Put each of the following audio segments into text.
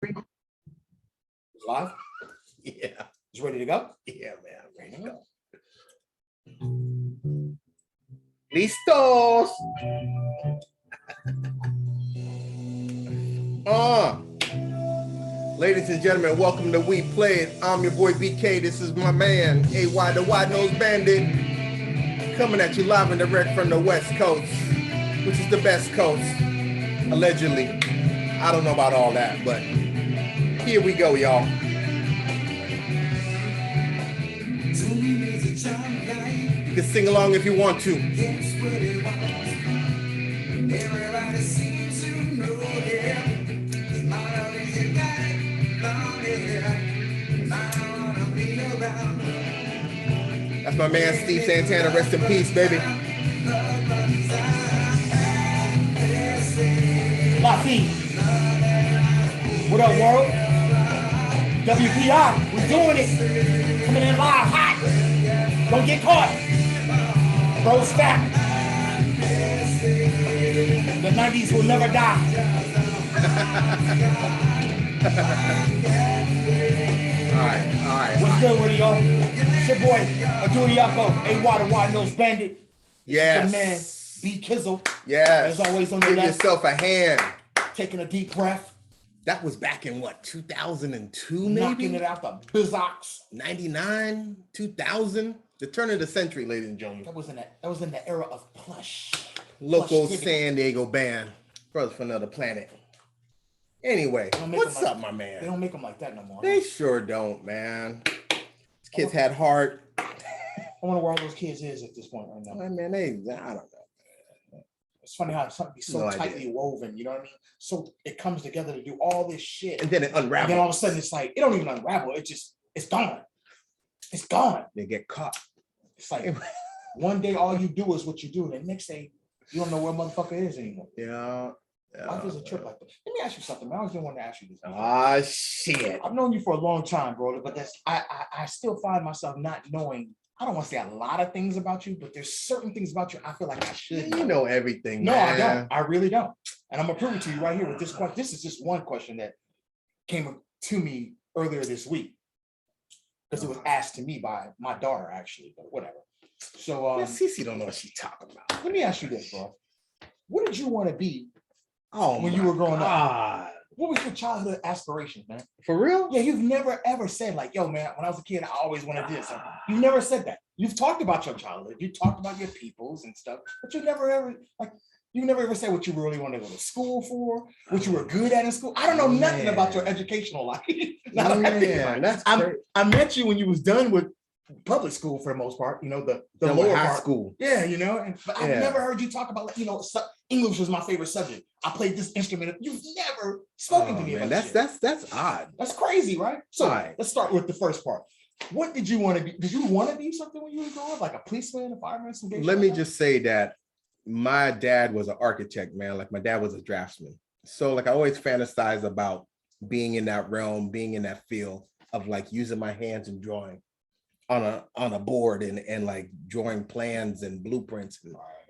Live? Yeah. You ready to go? Yeah, man. Ready to go. Listos. Ladies and gentlemen, welcome to We Play It. I'm your boy BK. This is my man, AY, the Wide Nose Bandit, coming at you live and direct from the West Coast, which is the best coast, allegedly. I don't know about all that, but here we go, y'all. You can sing along if you want to. That's my man Steve Santana. Rest in peace, baby. Lafi. What up, world? WPI. We're doing it. Coming in live, hot. Don't get caught. Bro, stack. The 90s will never die. All right. What's good with y'all? It's your boy, Adui, Yako, AY, the Wide Nose Bandit. Yes. Your man, B Kizzle. Yes. As always on the Give left. yourself a hand. Taking a deep breath. That was back in what, 2002 maybe? Knocking it out the bizox. 99, 2000. The turn of the century, ladies and gentlemen. That was in the era of plush. Local Plush San Diego band. Brothers from another planet. Anyway, what's up, my man? They don't make them like that no more. They sure don't, man. These kids had heart. I wonder where all those kids is at this point right now. I mean, I don't know. It's funny how something be so tightly woven, you know what I mean? So it comes together to do all this shit. And then it unravels. And then all of a sudden it's like, it don't even unravel. It's gone. It's gone. They get caught. It's like one day all you do is what you do. And the next day, you don't know where motherfucker is anymore. Yeah. Life is a trip like that. Let me ask you something, man. I was just wanting to ask you this. Ah, shit. I've known you for a long time, bro, but I still find myself not knowing. I don't want to say a lot of things about you, but there's certain things about you I feel like I should You know everything, No, man. I don't. I really don't. And I'm gonna prove it to you right here with this question. This is just one question that came to me earlier this week because it was asked to me by my daughter, actually, but whatever. So Cece don't know what she's talking about. let me ask you this, bro. What did you want to be Oh, when you were growing up? What was your childhood aspirations, man? For real? Yeah, you've never ever said like, yo, man, when I was a kid, I always wanted this. You've never said that. You've talked about your childhood. You talked about your peoples and stuff, but you never ever said what you really wanted to go to school for, what you were good at in school. I don't know nothing about your educational life. I met you when you was done with public school for the most part, you know, the lower high part. School. Yeah, you know, but I've never heard you talk about, you know, English was my favorite subject. I played this instrument. You've never spoken to me about that's odd. That's crazy, right? So let's start with the first part. What did you want to be? Did you want to be something when you were growing up, like a policeman, a fireman, some gay Let me just say that my dad was an architect, man. Like my dad was a draftsman. So like I always fantasized about being in that realm, being in that field of like using my hands and drawing on a board and like drawing plans and blueprints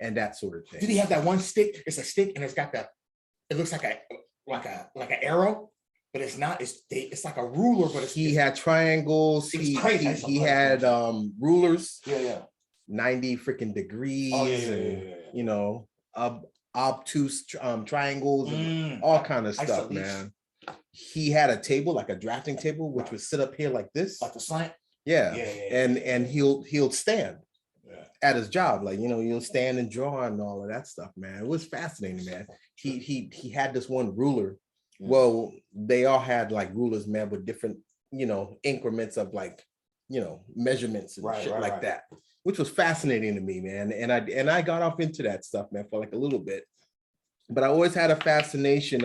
and that sort of thing. Did he have that one stick? It's a stick and it's got it looks like an arrow, but it's not. It's like a ruler, but he had triangles. He had rulers. Yeah. 90 freaking degrees. Oh, yeah. You know, obtuse triangles and all kind of stuff, man. He had a table, like a drafting table, which would sit up here like this. Like the slant? Yeah. And he'll stand at his job. Like, you know, he'll stand and draw and all of that stuff, man. It was fascinating, man. He had this one ruler. Well, they all had like rulers, man, with different, you know, increments of like, you know, measurements and shit like that, which was fascinating to me, man. And I got off into that stuff, man, for like a little bit. But I always had a fascination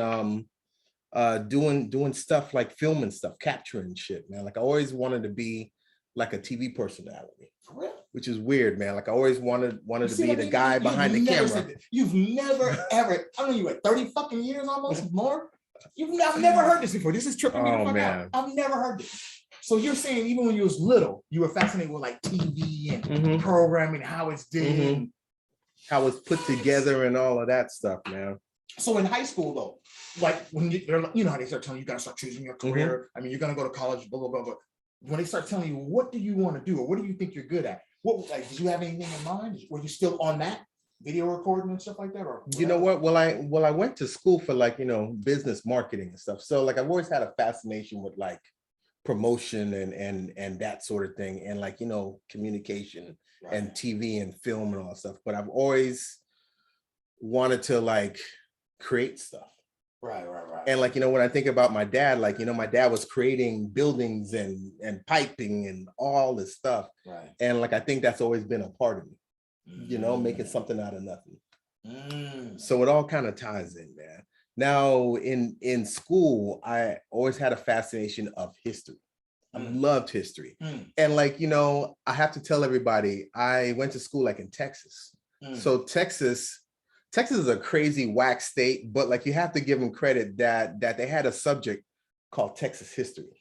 doing stuff like filming stuff, capturing shit, man. Like I always wanted to be like a TV personality, which is weird, man. Like I always wanted to be the guy behind the camera. You've never ever, I don't know, you were 30 fucking years almost more. I've never heard this before. This is tripping me the fuck out. I've never heard this. So you're saying even when you was little, you were fascinated with like TV and programming, how it's done, how it's put together and all of that stuff, man. So in high school though, like when they're, you know how they start telling you, you gotta start choosing your career. I mean, you're gonna go to college, blah, blah, blah, blah. When they start telling you, what do you want to do? Or what do you think you're good at? What, like, did you have anything in mind? Were you still on that video recording and stuff like that? Or you know what? Well, I went to school for like, you know, business marketing and stuff. So like I've always had a fascination with like promotion and that sort of thing, and like, you know, communication and TV and film and all that stuff. But I've always wanted to like create stuff. Right. And like, you know, when I think about my dad, like, you know, my dad was creating buildings and piping and all this stuff. Right. And like, I think that's always been a part of me, you know, making something out of nothing. So it all kind of ties in, man. Now in school, I always had a fascination of history. I loved history. And like, you know, I have to tell everybody, I went to school like in Texas. So Texas is a crazy whack state, but like you have to give them credit that they had a subject called Texas history.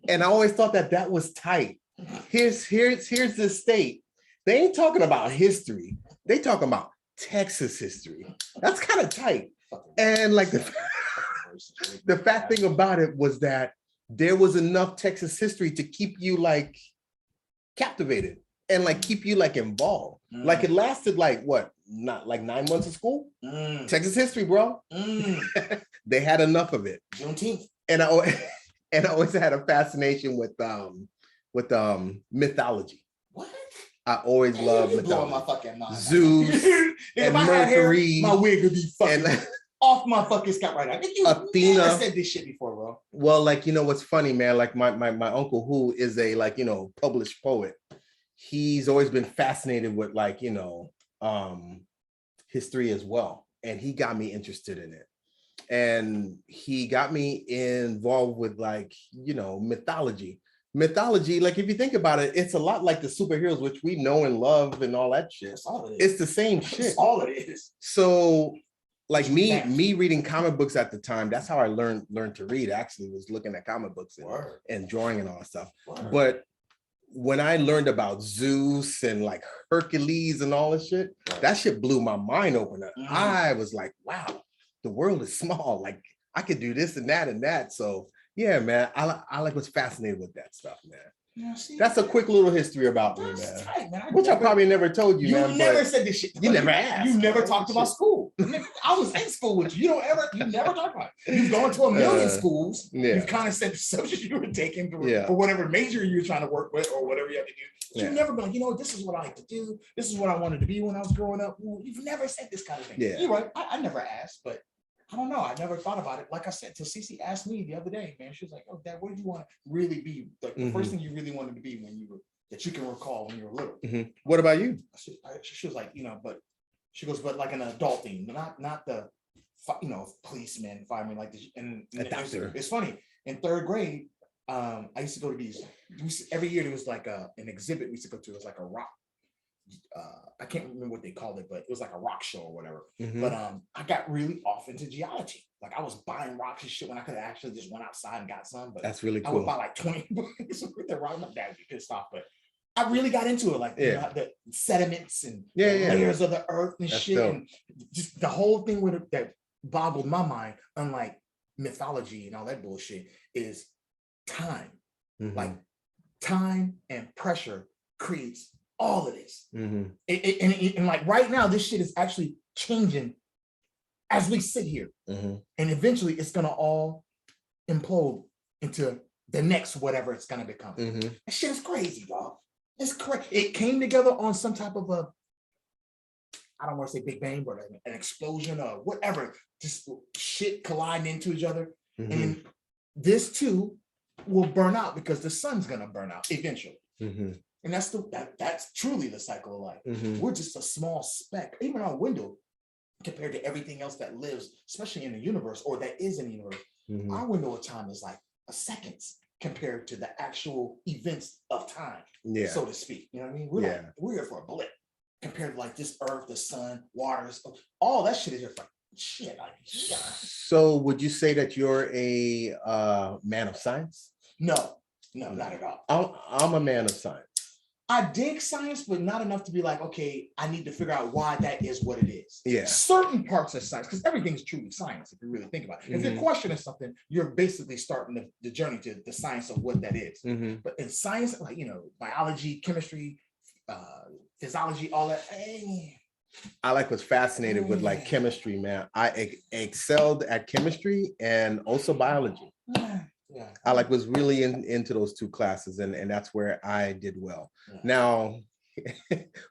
And I always thought that was tight. Here's this state. They ain't talking about history. They talking about Texas history. That's kind of tight. And like the fact thing about it was that there was enough Texas history to keep you like captivated and like keep you like involved. Like it lasted like what? Not like 9 months of school. Texas history, bro. They had enough of it. Juneteenth. And I always had a fascination with mythology. What? I always loved mythology. My fucking mind. Zeus and Mercury. My wig would be fucking off my fucking scalp right now. You Athena. never said this shit before, bro. Well, like, you know what's funny, man? Like my uncle, who is a like, you know, published poet, he's always been fascinated with like, you know, history as well. And he got me interested in it. And he got me involved with like, you know, mythology. Mythology, like if you think about it, it's a lot like the superheroes, which we know and love and all that shit. That's all it is. It's the same shit. That's all it is. So like me reading comic books at the time, that's how I learned to read, actually, was looking at comic books and drawing and all that stuff. But when I learned about Zeus and like Hercules and all this shit, that shit blew my mind open. I was like, wow, the world is small. Like I could do this and that and that. So yeah, man, I like was fascinated with that stuff, man. Yeah, see, that's a quick little history about me, man. Tight, man. Which I probably never told you, man. You never said this shit. You never asked. You never talked about school. I was in school with you. You never talked about it. You've gone to a million schools. Yeah. You've kind of said the subject you were taking for whatever major you were trying to work with or whatever you have to do. But you've never been like, you know, this is what I like to do. This is what I wanted to be when I was growing up. You've never said this kind of thing. Yeah. You're right. I never asked, but I don't know. I never thought about it. Like I said, till Cece asked me the other day, man, she was like, oh, Dad, what did you want to really be? Like the first thing you really wanted to be when you were, that you can recall when you were little. What about you? She was like, you know, but she goes, but like an adult thing, not the, you know, policeman, fireman, like this. And it's funny. In third grade, I used to go to these, every year there was like an exhibit we used to go to. It was like a rock. I can't remember what they called it, but it was like a rock show or whatever. But I got really off into geology. Like I was buying rocks and shit when I could have actually just went outside and got some. But that's really cool. I would buy like 20 books with the rock. My dad would be pissed off, but I really got into it. Like you know, the sediments and the layers of the earth and that's shit, dope. And just the whole thing with it that boggled my mind. Unlike mythology and all that bullshit, is time. Like time and pressure creates all of this. And like right now, this shit is actually changing as we sit here. And eventually it's gonna all implode into the next whatever it's gonna become. That shit is crazy, dog. It's crazy. It came together on some type of a, I don't want to say Big Bang, but an explosion or whatever, just shit colliding into each other. And this too will burn out because the sun's gonna burn out eventually. And that's truly the cycle of life. We're just a small speck, even our window, compared to everything else that lives, especially in the universe or that is in the universe. Our window of time is like a second compared to the actual events of time, so to speak. You know what I mean? We're here for a blip compared to like this earth, the sun, waters, all that shit is here for shit. Like, so would you say that you're a man of science? No, not at all. I'm a man of science. I dig science, but not enough to be like, okay, I need to figure out why that is what it is. Yeah. Certain parts of science, because everything's truly science, if you really think about it. If you're questioning something, you're basically starting the journey to the science of what that is. But in science, like, you know, biology, chemistry, physiology, all that. I like was fascinated with like chemistry, man. I excelled at chemistry and also biology. Yeah. I like was really into those two classes, and that's where I did well. Yeah. Now,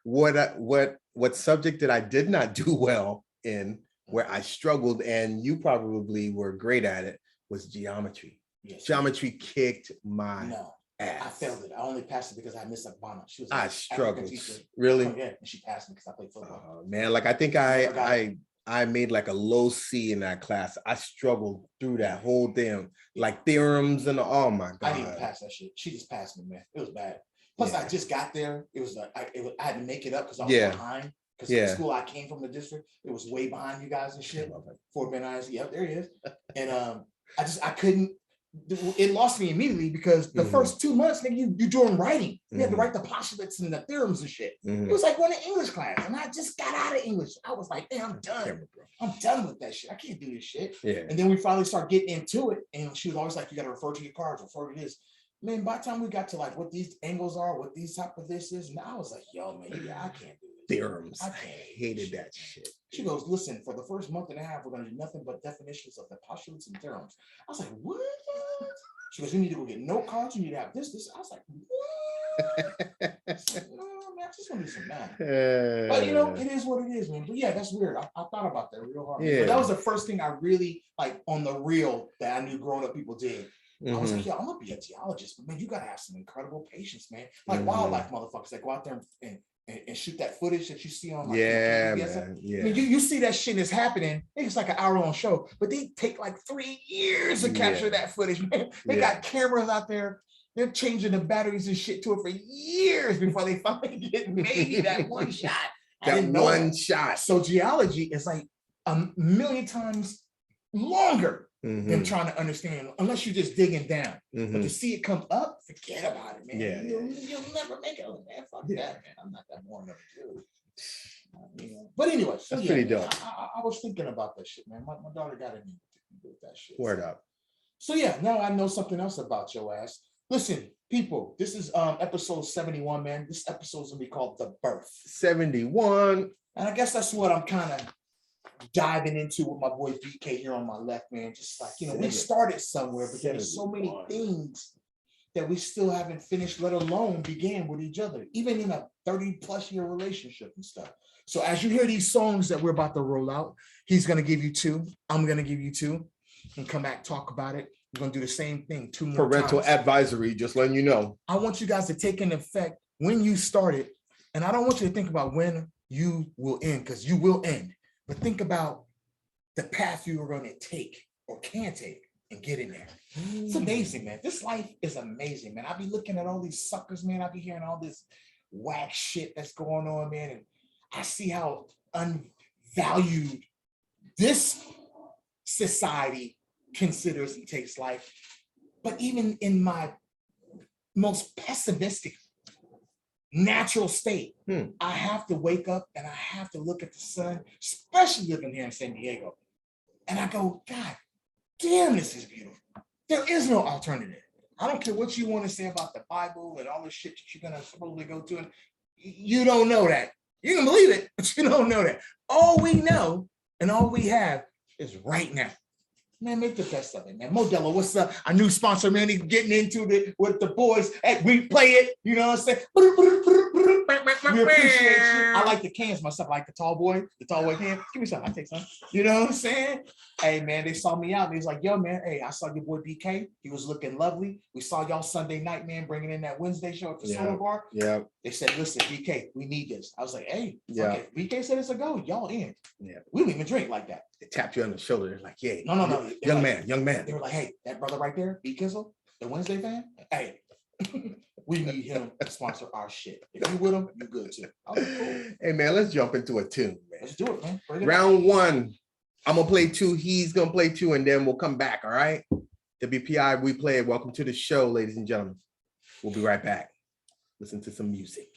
what subject that I did not do well in, where I struggled, and you probably were great at it, was geometry. Yes. Geometry kicked my ass. I failed it. I only passed it because I missed a bonus. She was I like, struggled. Really? Oh, yeah, and she passed me because I played football. Man, like I think I made like a low C in that class. I struggled through that whole thing, like theorems and oh my God. I didn't even pass that shit. She just passed me, man. It was bad. Plus, I just got there. It was like I had to make it up because I was behind. Because the school I came from, the district, it was way behind you guys and shit. Fort Bend ISD. Yep, there he is. And I couldn't. It lost me immediately because the first 2 months, nigga, you doing writing. You had to write the postulates and the theorems and shit. It was like going to English class, and I just got out of English. I was like, damn, I'm done. I'm done with that shit. I can't do this shit. And then we finally start getting into it, and she was always like, you got to refer to your cards, refer to this. Man, by the time we got to like what these angles are, what these type of this is, and I was like, yo, man, I can't do this. Theorems. I hated that shit. She goes, listen, for the first month and a half, we're going to do nothing but definitions of the postulates and theorems. I was like, what? She goes, you need to go get note cards. You need to have this. I was like, what? I said, no, man, I just want to do some math. But, you know, it is what it is, man. But yeah, that's weird. I thought about that real hard. But that was the first thing I really, like, on the real that I knew growing up people did. I was like, yeah, I'm going to be a geologist. But, man, you got to have some incredible patience, man. Like wildlife motherfuckers that go out there and shoot that footage that you see on like man. I mean, you see that shit is happening. It's like an hour-long show, but they take like 3 years to capture that footage, man. They got cameras out there. They're changing the batteries and shit to it for years before they finally get maybe that one shot. That one shot. So geology is like a million times longer than trying to understand, unless you're just digging down. But to see it come up, forget about it, man. You'll never make it. Man, fuck that, man. I'm not that morning of a dude. But anyway, so that's pretty dope. I was thinking about that shit, man. My daughter got in with that shit. Word up. So yeah, now I know something else about your ass. Listen, people, this is episode 71, man. This episode is gonna be called The Birth. 71. And I guess that's what I'm kind of diving into with my boy BK here on my left, man. Just like, you know, we started somewhere, but there's so many things that we still haven't finished, let alone began with each other, even in a 30+ year relationship and stuff. So as you hear these songs that we're about to roll out, he's going to give you 2. I'm going to give you 2 and come back, talk about it. We're going to do the same thing 2 more Parental times. advisory, just letting you know. I want you guys to take an effect when you started, and I don't want you to think about when you will end, because you will end. But think about the path you are going to take or can take and get in there. It's amazing, man. This life is amazing, man. I be looking at all these suckers, man. I be hearing all this whack shit that's going on, man. And I see how unvalued this society considers and takes life. But even in my most pessimistic natural state, I have to wake up and I have to look at the sun, especially living here in San Diego. And I go, God damn, this is beautiful. There is no alternative. I don't care what you want to say about the Bible and all the shit that you're going to supposedly go to. And you don't know that. You can believe it, but you don't know that. All we know and all we have is right now. Man, make the best of it, man. Modelo, what's up? Our new sponsor, man. He's getting into it with the boys. Hey, we play it. You know what I'm saying? We appreciate you. I like the cans myself. I like the tall boy can. Give me some. I take some. You know what I'm saying? Hey, man, they saw me out. And he's like, yo, man, hey, I saw your boy BK. He was looking lovely. We saw y'all Sunday night, man, bringing in that Wednesday show at the Soda Bar. Yeah. They said, listen, BK, we need this. I was like, hey, okay. BK said it's a go. Y'all in. Yeah. We don't even drink like that. They tapped you on the shoulder. Like, yeah. No. Young like, man. They were like, hey, that brother right there, B Kizzle, the Wednesday fan, hey, we need him to sponsor our shit. If you with him, you good too. I was like, cool. Hey, man, let's jump into a tune, man. Let's do it, man. Round 1, I'm going to play 2. He's going to play 2, and then we'll come back, all right? WPI, we play it. Welcome to the show, ladies and gentlemen. We'll be right back. listen to some music.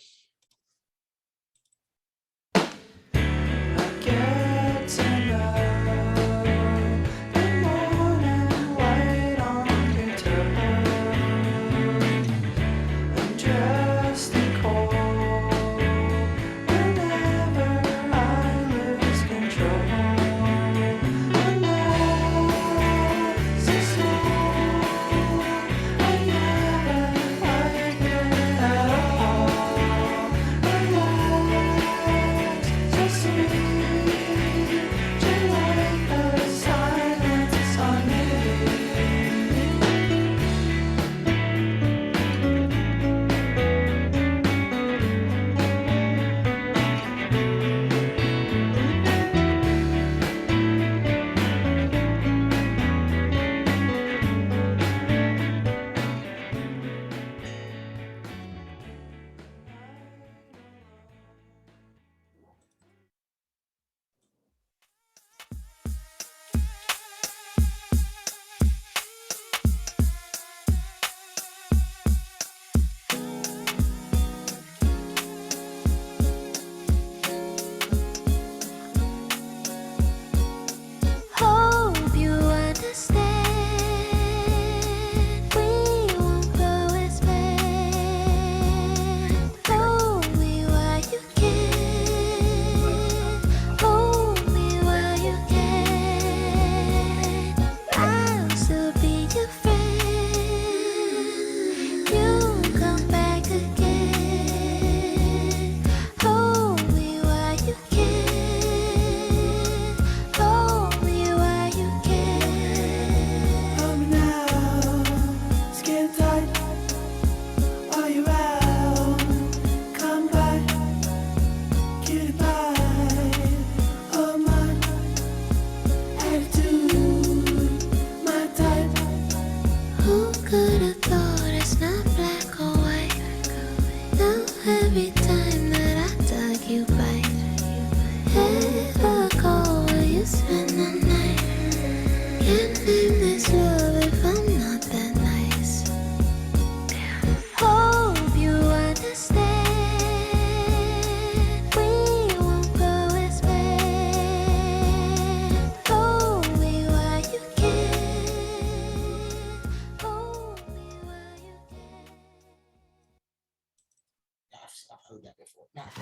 I've heard that before. Not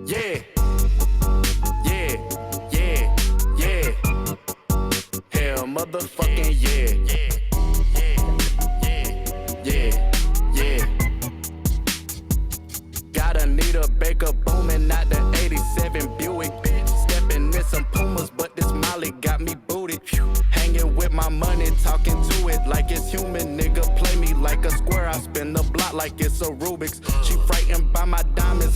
Yeah, yeah, yeah, yeah. Hell, motherfucking yeah, yeah, yeah. Gotta need a Baker booming out the 87 Buick. Stepping in some Pumas, but this Molly got me booted. Hanging with my money, talking to it like it's human. Nigga, play me like a square. I spin the block like it's a Rubik's. She frightened by my diamonds.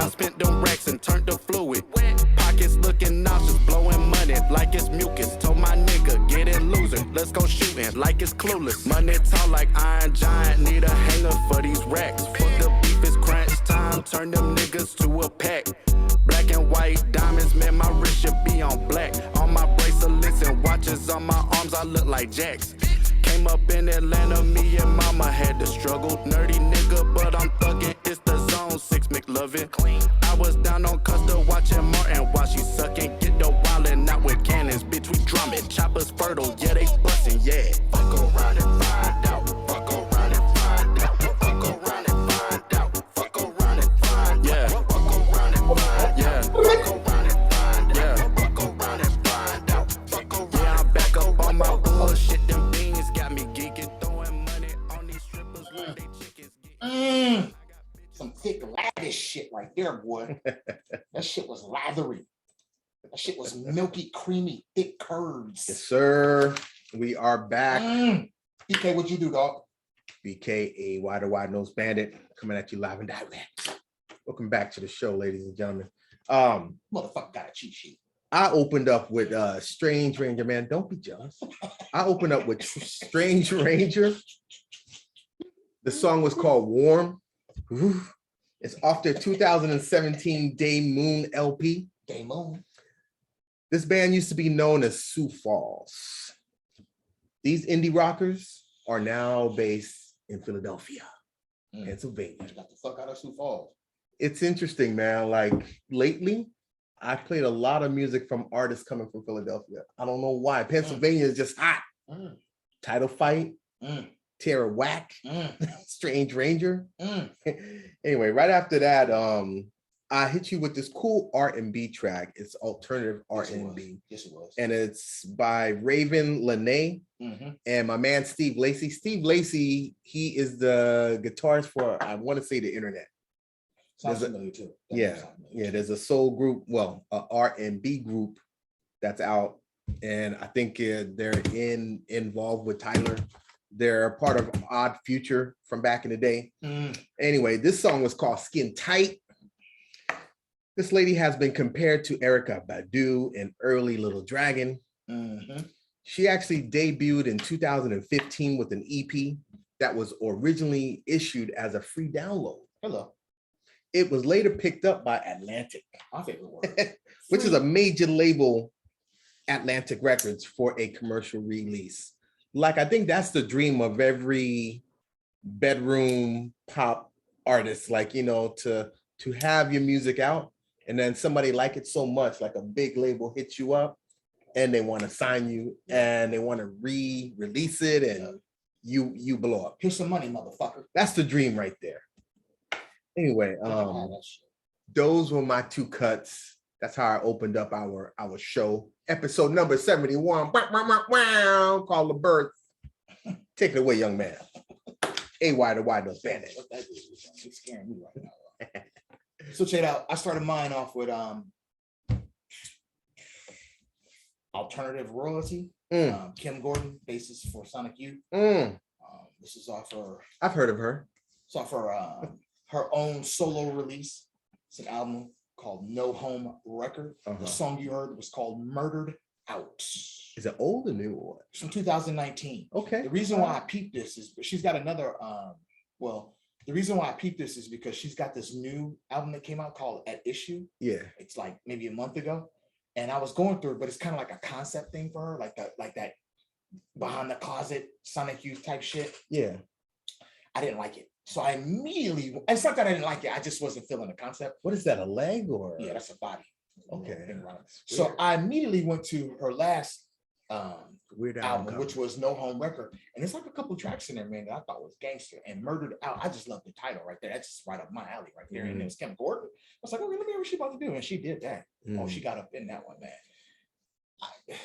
I spent them racks and turned to fluid. Pockets looking nauseous, blowing money like it's mucus. Told my nigga, get it loser, let's go shooting like it's clueless. Money tall like Iron Giant, need a hanger for these racks. Fuck the beef, it's crunch time, turn them niggas to a pack. Black and white diamonds, man, my wrist should be on black. On my bracelets and watches on my arms, I look like Jacks. Came up in Atlanta, me and mama had to struggle. Nerdy nigga, but I'm thuggin', it's the zone, 6 McLovin. I was down on Custer watching Martin while she suckin'. Get the wildin' out with cannons, bitch, we drumming. Choppers fertile, yeah, they bustin', yeah. Fuck around and find out, fuck around and find out, fuck around and find out, fuck around and find out, yeah. Fuck around and find, yeah. Fuck around and find, yeah. Fuck around and find out, fuck around. Yeah, I'm back up on my bullshit, them beans got me geeking, throwing money on these strippers like they chickens. Some thick lavish shit right there, boy. That shit was lathery. That shit was milky, creamy, thick curds. Yes, sir. We are back. BK, what'd you do, dog? BK, a Wide Nose Bandit, coming at you live and direct. Welcome back to the show, ladies and gentlemen. Motherfucker got a cheat sheet. I opened up with Strange Ranger, man. Don't be jealous. I opened up with Strange Ranger. The song was called Warm. It's off their 2017 Day Moon LP. Day Moon. This band used to be known as Sioux Falls. These indie rockers are now based in Philadelphia, Pennsylvania. Got the fuck out of Sioux Falls. It's interesting, man. Like lately, I played a lot of music from artists coming from Philadelphia. I don't know why. Pennsylvania is just hot. Title Fight, Tara Whack, Strange Ranger. Anyway, right after that, I hit you with this cool R&B track. It's alternative R&B. Yes, it was. And it's by Raven Lene and my man Steve Lacy. Steve Lacy, he is the guitarist for, I want to say, the Internet. Sounds familiar too. Yeah, there's a soul group, well, a R&B group that's out, and I think they're involved with Tyler. They're part of Odd Future from back in the day. Anyway, this song was called Skin Tight. This lady has been compared to Erykah Badu and early Little Dragon. She actually debuted in 2015 with an EP that was originally issued as a free download. Hello. It was later picked up by Atlantic, My favorite word. which is a major label, Atlantic Records, for a commercial release. Like, I think that's the dream of every bedroom pop artist, like, you know, to have your music out and then somebody like it so much, like a big label hits you up and they want to sign you and they want to re-release it and you blow up. Here's some money, motherfucker. That's the dream right there. Anyway, those were my two cuts. That's how I opened up our show. Episode number 71. Called The Birth. Take it away, young man. Wide Nose Bandit. It's scaring me right now. So check it out. I started mine off with Alternative Royalty. Kim Gordon, bassist for Sonic Youth. This is off her. I've heard of her. It's off her own solo release. It's an album called No Home Record. The song you heard was called Murdered Out. Is it old or new or what? It's from 2019. Okay. The reason why I peeped this is she's got another the reason why I peeped this is because she's got this new album that came out called At Issue. Yeah. It's like maybe a month ago. And I was going through it, but it's kind of like a concept thing for her, like that behind the closet Sonic Youth type shit. Yeah. I didn't like it. So I immediately, it's not that I didn't like it, I just wasn't feeling the concept. What is that, a leg or? Yeah, that's a body. Okay. So I immediately went to her last Weird album, which was No Home Record. And it's like a couple tracks in there, man, that I thought was gangster. And Murdered Out, I just love the title right there. That's just right up my alley right there. And it was Kim Gordon. I was like, okay, let me hear what she's about to do. And she did that. Oh, she got up in that one, man.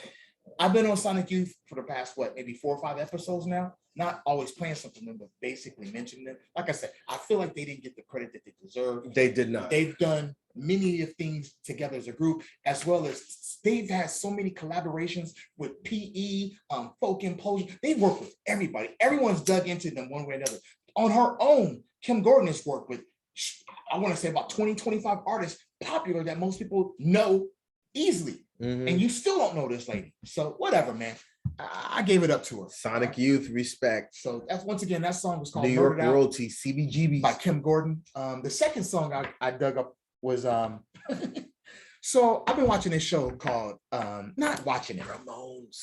I've been on Sonic Youth for the past, maybe 4 or 5 episodes now. Not always playing something new, but basically mentioning them. Like I said, I feel like they didn't get the credit that they deserve. They did not. They've done many of things together as a group, as well as they've had so many collaborations with PE, Folk Implosion. They work with everybody. Everyone's dug into them one way or another. On her own, Kim Gordon has worked with I want to say about 20, 25 artists popular that most people know easily. And you still don't know this lady. So whatever, man. I gave it up to her. Sonic Youth, respect. So that's once again, that song was called New York Murdered Out Royalty, CBGB by Kim Gordon. The second song I dug up was so I've been watching this show called not watching it, Ramones.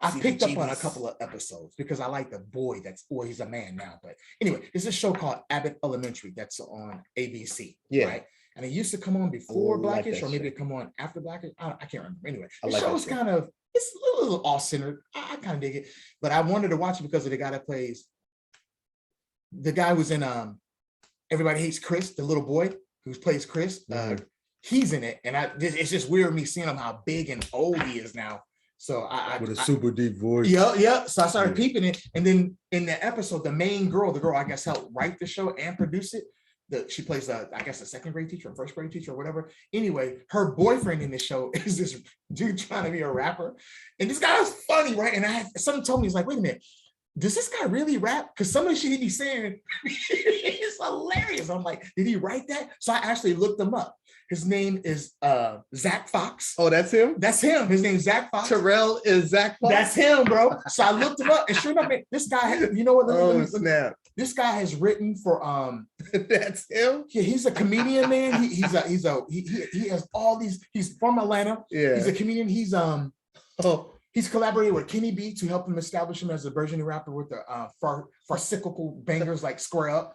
I picked up on a couple of episodes because I like the boy he's a man now. But anyway, it's a show called Abbott Elementary that's on ABC. Yeah. Right. And it used to come on before Blackish, or maybe it come on after Blackish. I can't remember. Anyway, the show was kind of, it's a little off-centered. I kind of dig it. But I wanted to watch it because of the guy that plays, the guy who's in Everybody Hates Chris, the little boy who plays Chris. He's in it. And it's just weird me seeing him how big and old he is now. So with a super deep voice. Yeah. So I started peeping it. And then in the episode, the girl I guess helped write the show and produce it. She plays I guess a second grade teacher, or first grade teacher, or whatever. Anyway, her boyfriend in the show is this dude trying to be a rapper, and this guy is funny, right? And someone told me, he's like, wait a minute, does this guy really rap? Because some of the shit he be saying is hilarious. I'm like, did he write that? So I actually looked him up. His name is Zach Fox. Oh, that's him? That's him. His name's Zach Fox. Terrell is Zach Fox? That's him, bro. So I looked him up, and sure enough, man, this guy, you know what? Snap. This guy has written for that's him. Yeah, he's a comedian, man. He has all these. He's from Atlanta. Yeah, he's a comedian. He's collaborated with Kenny B to help him establish him as a burgeoning rapper with the farcical bangers like Square Up.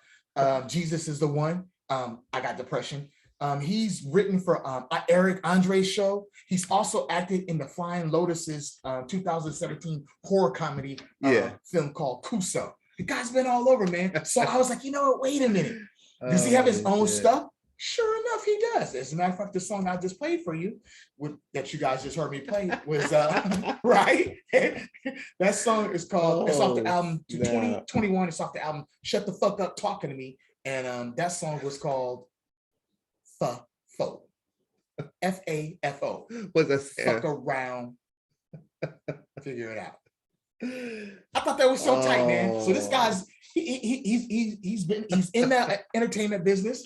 Jesus is the One. I Got Depression. He's written for Eric Andre's show. He's also acted in the Flying Lotus's 2017 horror comedy film called Kuso. The guy's been all over, man. So I was like, you know what? Wait a minute. Does he have his own stuff? Sure enough, he does. As a matter of fact, the song I just played for you, that you guys just heard me play, was right. That song is called. It's off the album 2021. It's off the album "Shut the Fuck Up Talking to Me," and that song was called "Fo." FAFO. What's that? Fuck around. Figure it out. I thought that was so tight, man. So this guy's he's in that entertainment business.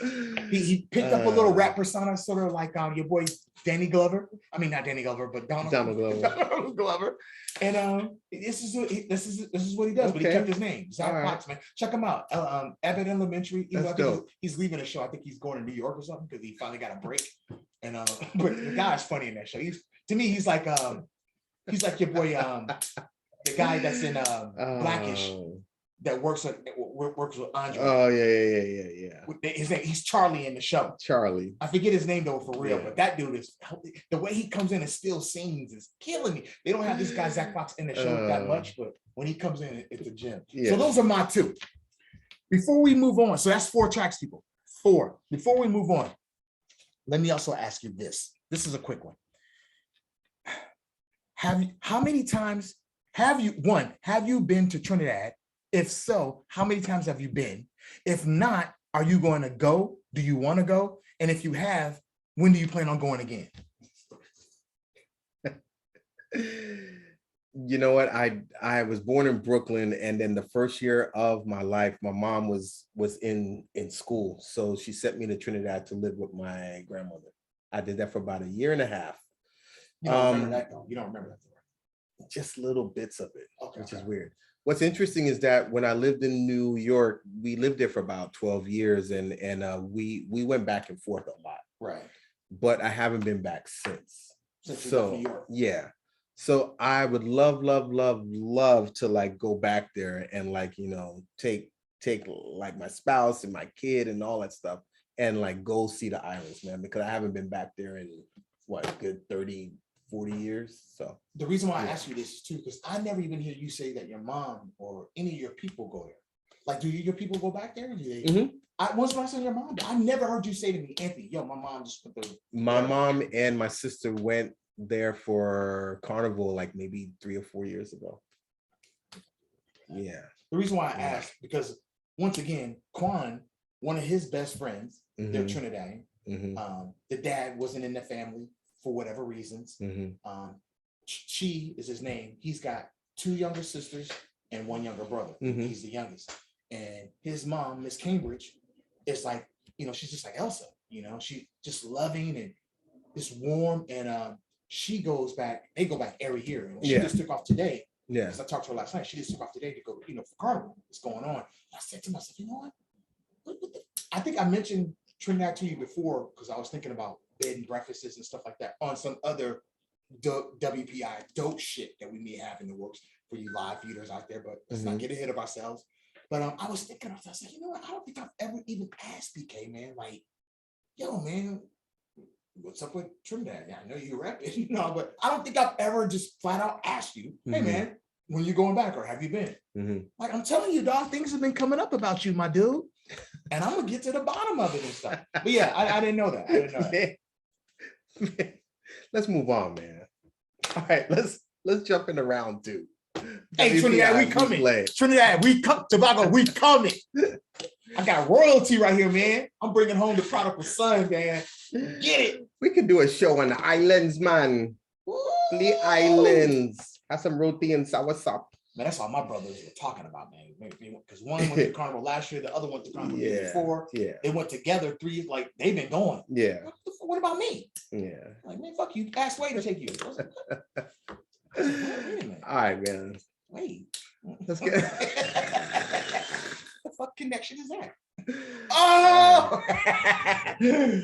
He picked up a little rap persona, sort of like your boy Danny Glover. I mean, not Danny Glover, but Donald Glover. And this is what he does. But he kept his name, Zach Fox, man. Check him out. Abbott Elementary. He's leaving the show. I think he's going to New York or something because he finally got a break. And but the guy's funny in that show. He's like your boy. The guy that's in Blackish that works with Andre. Oh yeah. His name, he's Charlie in the show. Charlie. I forget his name though for real, but that dude is, the way he comes in and steals scenes is killing me. They don't have this guy Zach Fox in the show that much, but when he comes in, it's a gem. Yeah. So those are my two. Before we move on, so that's 4 tracks, people. 4. Before we move on, let me also ask you this. This is a quick one. How many times have you been to Trinidad? If so, how many times have you been? If not, are you going to go? Do you want to go? And if you have, when do you plan on going again? You know what? I was born in Brooklyn, and then the first year of my life, my mom was in school. So she sent me to Trinidad to live with my grandmother. I did that for about 1.5 years. You don't remember that though? You don't remember that? Just little bits of it, which is weird. What's interesting is that when I lived in New York, we lived there for about 12 years, and we went back and forth a lot. Right. But I haven't been back since. So New York. Yeah. So I would love to like go back there and like, you know, take like my spouse and my kid and all that stuff and like go see the islands, man, because I haven't been back there in what, a good 30, 40 years. So the reason why I ask you this is too, because I never even hear you say that your mom or any of your people go there. Like, do your people go back there? Do they? Once when I said your mom, I never heard you say to me, Anthony, yo, my mom just put the. My mom and my sister went there for Carnival like maybe 3 or 4 years ago. Yeah. The reason why I asked, because once again, Quan, one of his best friends, they're Trinidadian. The dad wasn't in the family for whatever reasons. Chi is his name. He's got 2 younger sisters and 1 younger brother. He's the youngest. And his mom, Miss Cambridge, is like you know, she's just like Elsa, you know, she just loving and just warm. And they go back every year. And she just took off today. Yeah. Because I talked to her last night. She just took off today to go, you know, for Carnival. What's going on? And I said to myself, you know what? I think I mentioned Trinidad to you before because I was thinking about bed and breakfasts and stuff like that on some other WPI dope shit that we may have in the works for you live feeders out there, but let's not get ahead of ourselves. But I was thinking, I was like, you know what? I don't think I've ever even asked BK, man, like, yo, man, what's up with Trinidad? Yeah, I know you rep it, you know, but I don't think I've ever just flat out asked you, hey, man, when you going back or have you been? Like, I'm telling you, dog, things have been coming up about you, my dude. And I'm gonna get to the bottom of it and stuff. But yeah, I didn't know that. I didn't know that. Let's move on, man. All right, let's jump into round 2. Hey, Trinidad, we coming. Trinidad, we come. Tobago, we coming. I got royalty right here, man. I'm bringing home the prodigal son, man. Get it. We could do a show on the islands, man. Ooh. The islands. Have some roti and soursop. Man, that's all my brothers were talking about, man. Because one went to Carnival last year, the other went to Carnival the year before. Yeah. They went together 3, like, they've been going. Yeah. What about me? Yeah. Like, man, fuck you. Ask Wade to take you. All right, man. Wait. Let's get the fuck connection is that? Oh,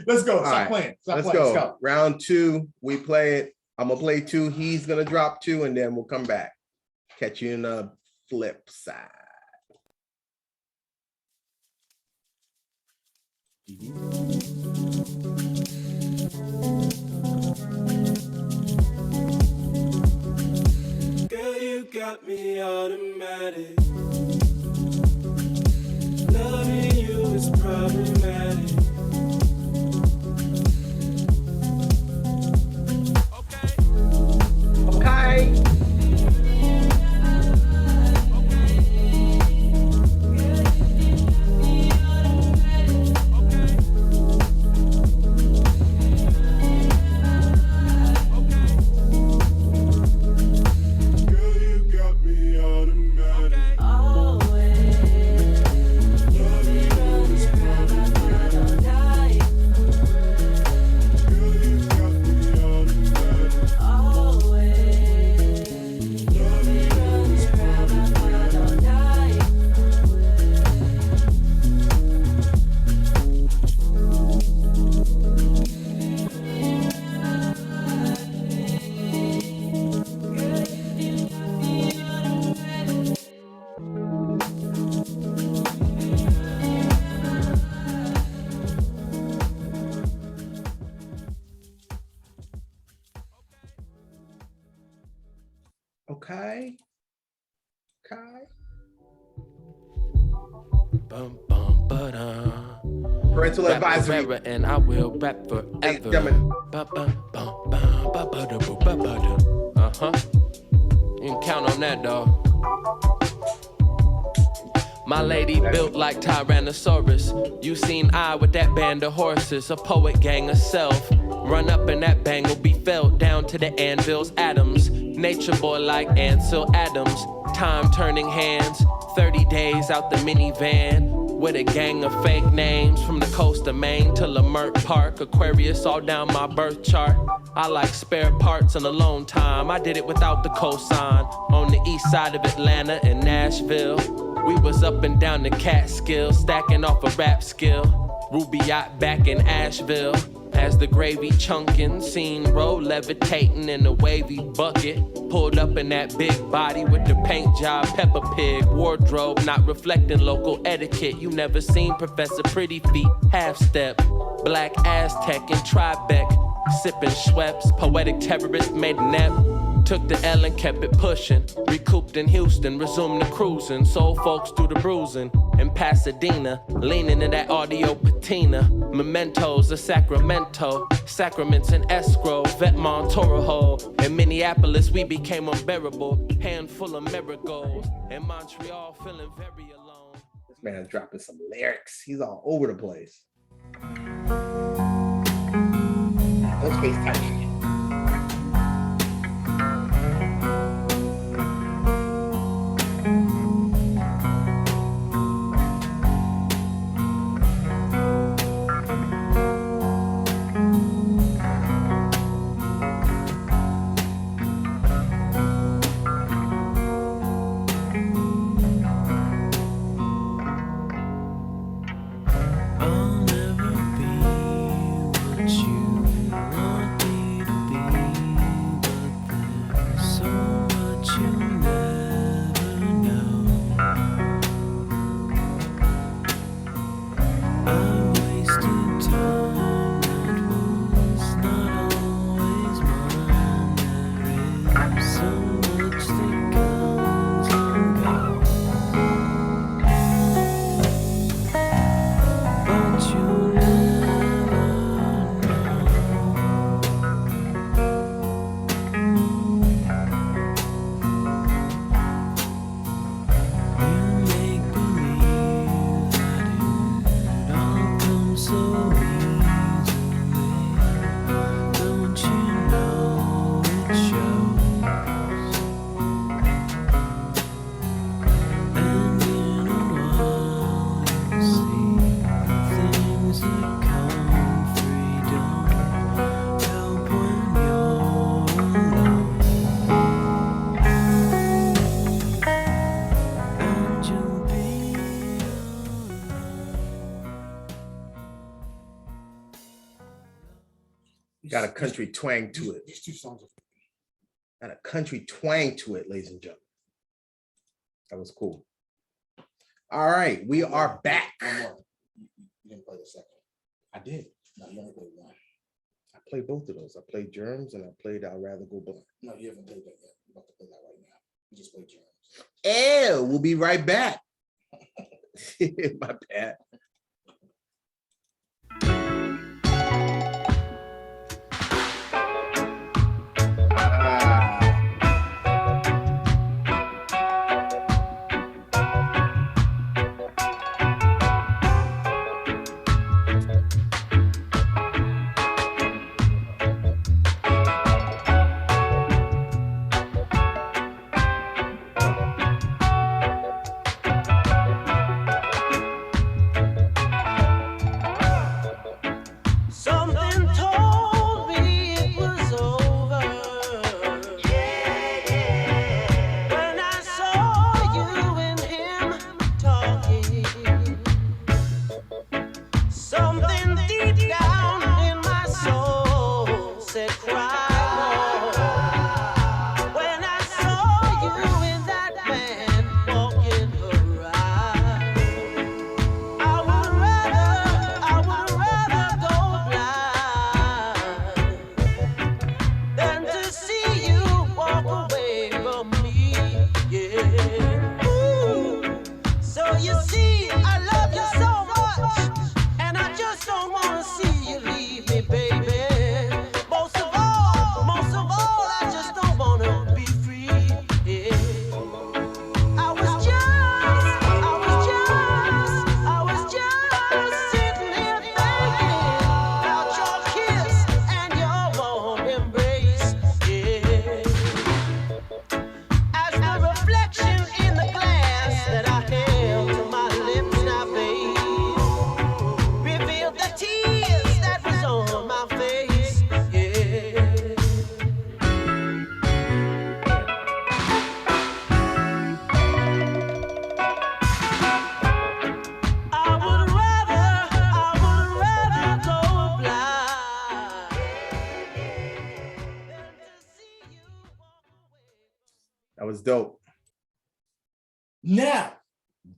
let's go. Stop playing. Let's go. Round 2, we play it. I'm gonna play 2. He's gonna drop 2, and then we'll come back. Catch you in the flip side. Girl, you got me automatic. Loving you is problematic. Okay. Okay. Parental advisory. And I will rap forever. You can count on that, dog. My lady built like Tyrannosaurus. You seen I with that band of horses, a poet gang of self. Run up and that bang will be felt down to the anvil's atoms. Nature boy like Ansel Adams. Time turning hands, 30 days out the minivan. With a gang of fake names from the coast of Maine to Lamert Park, Aquarius all down my birth chart. I like spare parts and alone time. I did it without the cosign. On the east side of Atlanta in Nashville, we was up and down the Catskills, stacking off a rap skill. Ruby yacht back in Asheville. As the gravy chunkin', seen roll levitating in a wavy bucket. Pulled up in that big body with the paint job, Peppa Pig wardrobe, not reflecting local etiquette. You never seen Professor Pretty Feet, half step, black Aztec and Tribeca, sipping Schweppes, poetic terrorist made a nap. Took the L and kept it pushing. Recouped in Houston, resumed the cruising. Sold folks through the bruising. In Pasadena, leaning in that audio patina. Mementos of Sacramento. Sacraments in escrow. Vetmont, Toro Hole. In Minneapolis, we became unbearable. Handful of marigolds. In Montreal, feeling very alone. This man's dropping some lyrics. He's all over the place. Let's face time. Got a country twang to it. These two songs are Got a country twang to it, ladies and gentlemen. That was cool. All right, we are back. one more. You didn't play the second. I did. No, you only played one. I played both of those. I played Germs and I played I'd Rather Go Blind. No, you haven't played that yet. You're about to play that right now. You just played Germs. We'll be right back. My bad. That was dope. Now,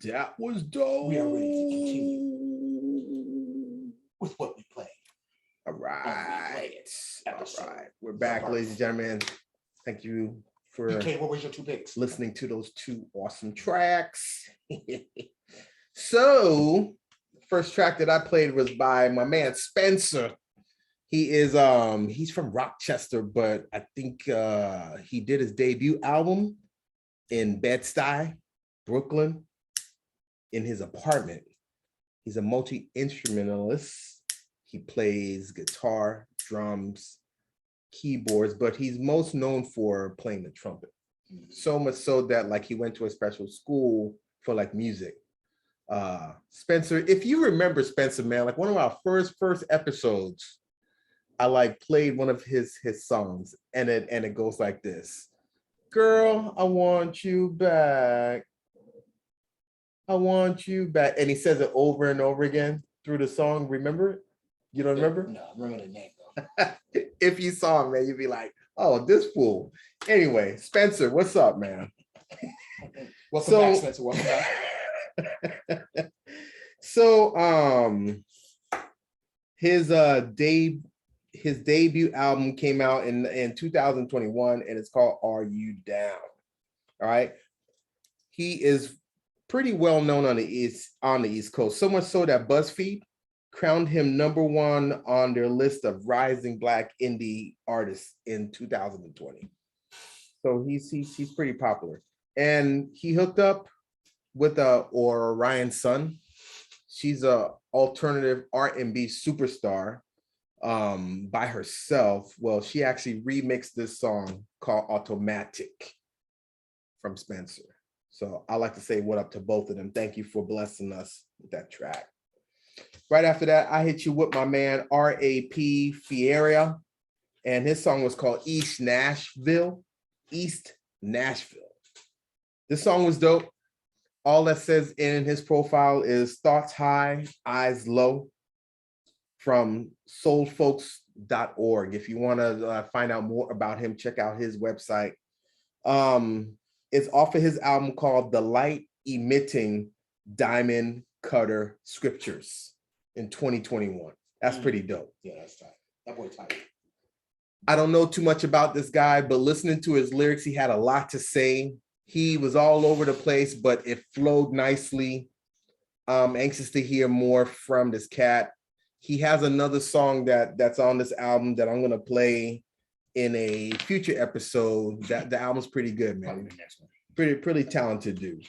That was dope. we are ready to continue with what we played. All right. All Episode. right. We're back, ladies and gentlemen. Thank you for BK, what was your two picks? listening to those two awesome tracks. So, first track that I played was by my man Spencer. He is he's from Rochester, but I think he did his debut album in Bed-Stuy, Brooklyn, in his apartment. He's a multi-instrumentalist. He plays guitar, drums, keyboards, but he's most known for playing the trumpet. So much so that like he went to a special school for like music. Spencer, if you remember Spencer, man, like one of our first episodes, I like played one of his songs and it goes like this. Girl, I want you back. I want you back. And he says it over and over again through the song. Remember it? You don't remember? No, I remember the name though. If you saw him, man, you'd be like, oh, this fool. Anyway, Spencer, what's up, man? Welcome back, Spencer. Welcome back. So his debut album came out in 2021 and it's called Are You Down? All right. He is pretty well known on the East Coast, so much so that BuzzFeed crowned him #1 on their list of rising Black indie artists in 2020. So he's pretty popular. And he hooked up with Orion Sun. She's a alternative R&B superstar by herself. Well, she actually remixed this song called Automatic from Spencer. So I like to say what up to both of them. Thank you for blessing us with that track. Right after that, I hit you with my man R.A.P. Fieria, and his song was called East Nashville. East Nashville. This song was dope. All that says in his profile is thoughts high, eyes low, from Soul Folks fuk'n.org. If you want to find out more about him, check out his website. It's off of his album called The Light Emitting Diamond Cutter Scriptures in 2021. That's pretty dope. Yeah, that's tight. That boy tight. I don't know too much about this guy, but listening to his lyrics, he had a lot to say. He was all over the place, but it flowed nicely. Anxious to hear more from this cat. He has another song that's on this album that I'm gonna play in a future episode. That the album's pretty good, man. Pretty talented dude.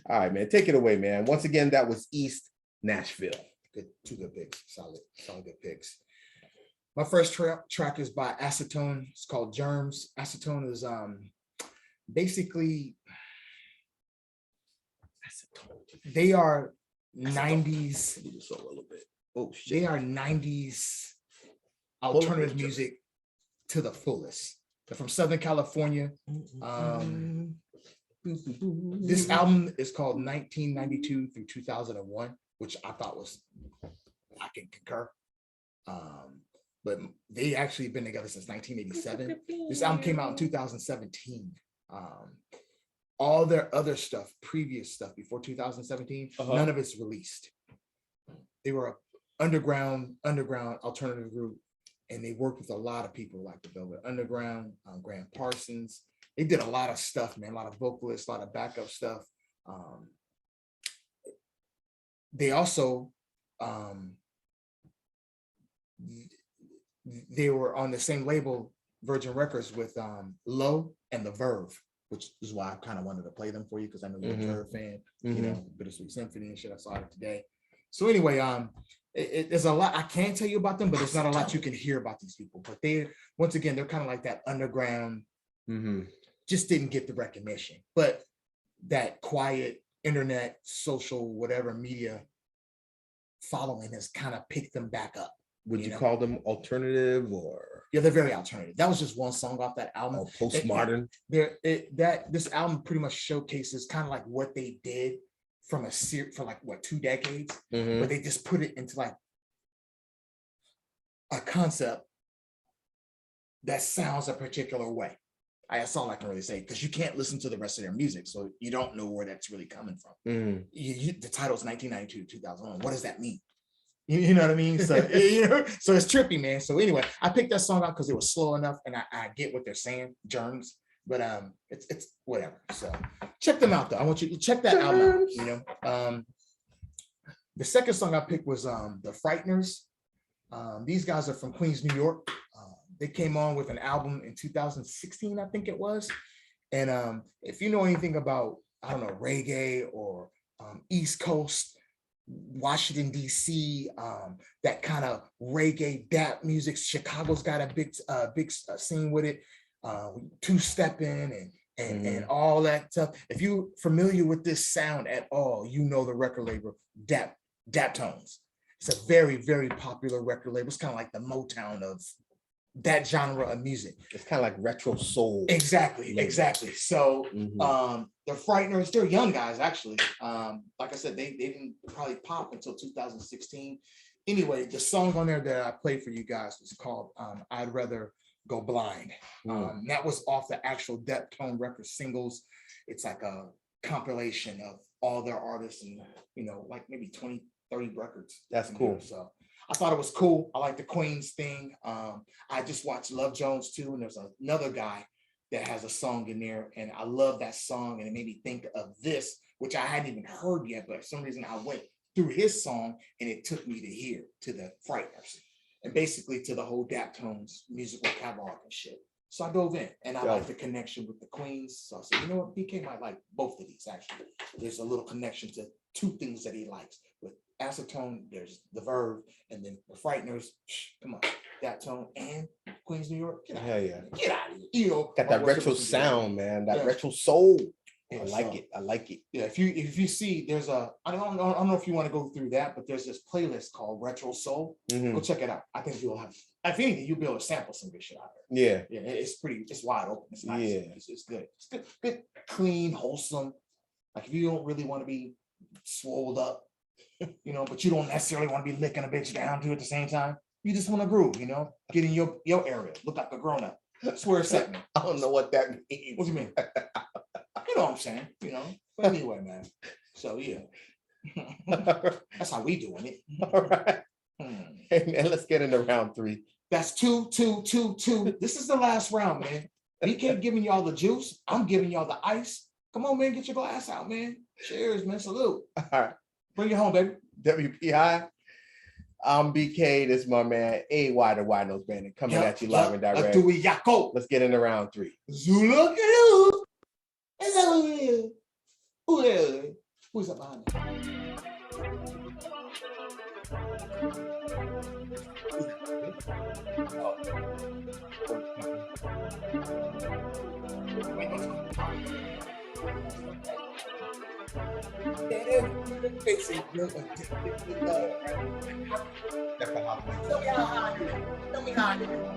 All right, man. Take it away, man. Once again, that was East Nashville. Good, two good picks. Solid good picks. My first track is by Acetone. It's called Germs. Acetone is basically they are 90s. A little bit. Oh shit. They are 90s alternative music to the fullest. They're from Southern California. This album is called 1992 through 2001, which I thought was, I can concur. But they actually been together since 1987. This album came out in 2017. All their other stuff, previous stuff before 2017, none of it's released. They were an underground alternative group, and they worked with a lot of people like the Velvet Underground, Graham Parsons. They did a lot of stuff, man, a lot of vocalists, a lot of backup stuff. They also, they were on the same label, Virgin Records, with Low and The Verve, which is why I kind of wanted to play them for you, because I know you're a Verve fan, you know, Bittersweet Symphony and shit. I saw it today. So anyway, there's a lot I can't tell you about them, but there's not a lot you can hear about these people. But they, once again, they're kind of like that underground, just didn't get the recognition. But that quiet internet, social, whatever media following has kind of picked them back up. Would you call them alternative or? Yeah, they're very alternative. That was just one song off that album. Oh, postmodern. This album pretty much showcases kind of like what they did from for like what, 2 decades, but they just put it into like a concept that sounds a particular way. That's all I can really say, because you can't listen to the rest of their music, so you don't know where that's really coming from. The title's 1992, 2001. What does that mean? You know what I mean? So so it's trippy, man. So anyway, I picked that song out because it was slow enough, and I get what they're saying, germs, but it's whatever. So check them out, though. I want you to check that album out. The second song I picked was the Frighteners. These guys are from Queens, New York. They came on with an album in 2016, I think it was. And if you know anything about, I don't know, reggae or East Coast, Washington, D.C., that kind of reggae, dap music, Chicago's got a big scene with it, two-stepping and all that stuff. If you're familiar with this sound at all, you know the record label, Dap Tones. It's a very, very popular record label. It's kind of like the Motown of that genre of music. It's kind of like retro soul. Exactly. So the Frighteners, they're young guys, actually. Like I said, they didn't probably pop until 2016. Anyway, the song on there that I played for you guys was called I'd Rather Go Blind. That was off the actual Deptone record singles. It's like a compilation of all their artists and, like maybe 20, 30 records. That's cool. So I thought it was cool. I like the Queens thing. I just watched Love Jones too, and there's another guy that has a song in there, and I love that song, and it made me think of this, which I hadn't even heard yet, but for some reason I went through his song, and it took me to here, to the Frighteners, and basically to the whole Daptones musical catalog and shit. So I dove in, and I like the connection with the Queens. So I said, you know what, BK might like both of these, actually. There's a little connection to 2 things that he likes. With Acetone, there's the Verve, and then the Frighteners, come on, Daptone and Queens, New York. Get out of here. Get out of here. Got that retro sound, man. That retro soul. I like it. I like it. Yeah, if you see, there's I don't know if you want to go through that, but there's this playlist called Retro Soul. Go check it out. I think you'll have, if anything, you'll be able to sample some good shit out there. Yeah, it's wide open. It's nice. Yeah, it's good. It's good, clean, wholesome. Like if you don't really want to be swolled up, you know, but you don't necessarily want to be licking a bitch down too at the same time. You just want to groove, you know, get in your area, look like a grown up. That's where it's at, man. I don't know what that means. What do you mean? You know what I'm saying, you know. But anyway, man. So yeah. That's how we doing it. All right. Hey man, let's get into round 3. That's 2, 2, 2, 2. This is the last round, man. We kept giving y'all the juice. I'm giving y'all the ice. Come on, man, get your glass out, man. Cheers, man. Salute. All right. Bring it home, baby. WPI. I'm BK. This is my man, Wide Nose Bandit, coming at you live and direct. Adui, Yako. Let's get into round 3. Zulu. Is that who it is? Who is it? Who's up behind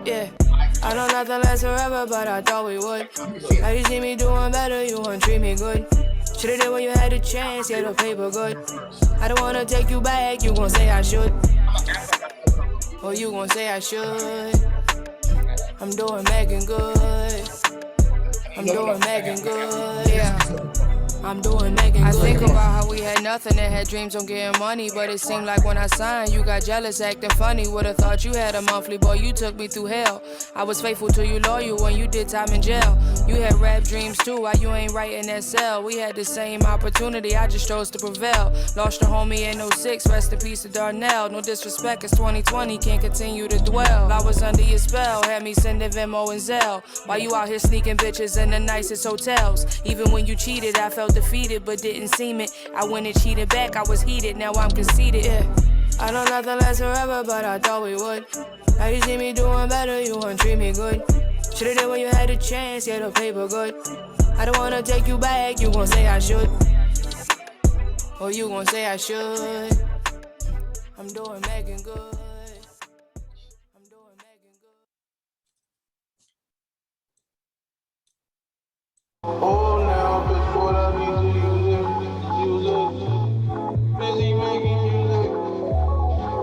Yeah, I know nothing lasts forever, but I thought we would. Now you see me doing better, you wanna treat me good. Should've did when you had a chance, get the paper good. I don't wanna take you back, you gon' say I should. Or you gon' say I should. I'm doing Megan good. I'm doing Megan good, yeah. I'm doing Megan good. I think about how we had nothing and had dreams on getting money, but it seemed like when I signed, you got jealous, acting funny. Would've thought you had a monthly, boy, you took me through hell. I was faithful to you, loyal when you did time in jail. You had rap dreams too, why you ain't writing that cell? We had the same opportunity, I just chose to prevail. Lost your homie in 06, rest in peace to Darnell. No disrespect, it's 2020, can't continue to dwell. I was under your spell, had me sending Venmo and Zelle. While you out here sneaking bitches in the nicest hotels. Even when you cheated, I felt defeated, but didn't seem it. I went and cheated back, I was heated, now I'm conceited, yeah. I know nothing lasts forever, but I thought we would. Now you see me doing better, you wanna treat me good. Should've did when you had a chance, yeah, the paper good. I don't wanna take you back, you gon' say I should. Or you gon' say I should. I'm doing Megan good. I'm doing Megan good. Oh, now, bitch, what I need to use it. Busy making music.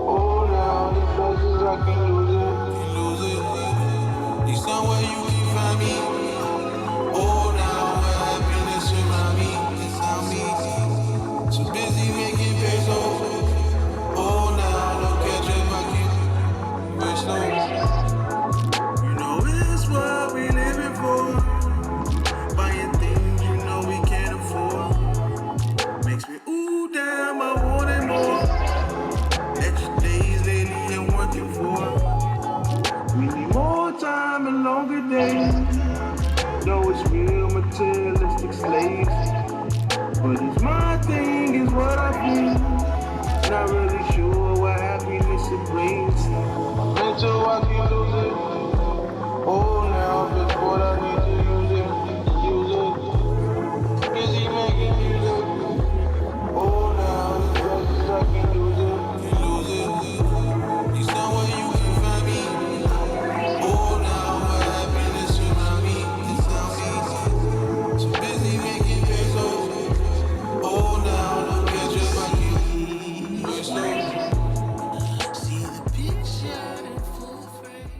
Oh, now, the places I can lose it. Need somewhere you can find me. Oh, now, where happiness around me. It's on me. So busy making pesos. Oh, now, look at your pocket. Very slow. You know it's what we living for. Buying things you know we can't afford. Makes me ooh damn, I want it more. Extra days lately I'm working for. We need more time and longer days. Know it's real materialistic slaves. But it's my thing, is what I feel. Not really sure what happiness it brings. Until I can lose it. Oh now, bitch, what I need to use it. Busy making music. Oh, now the places I can lose it. Need somewhere you can find me. Oh, now where happiness around me. It's not easy. So busy making pesos. Oh, now look at your pocket. Very slow. See the picture in full frame.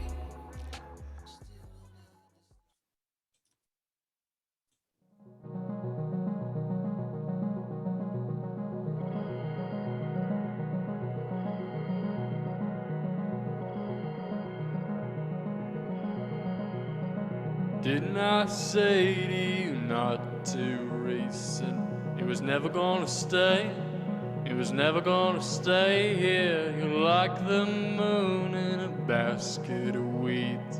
Didn't I say to you not to race it? He was never gonna stay. He was never gonna stay here. You're like the moon in a basket of weeds.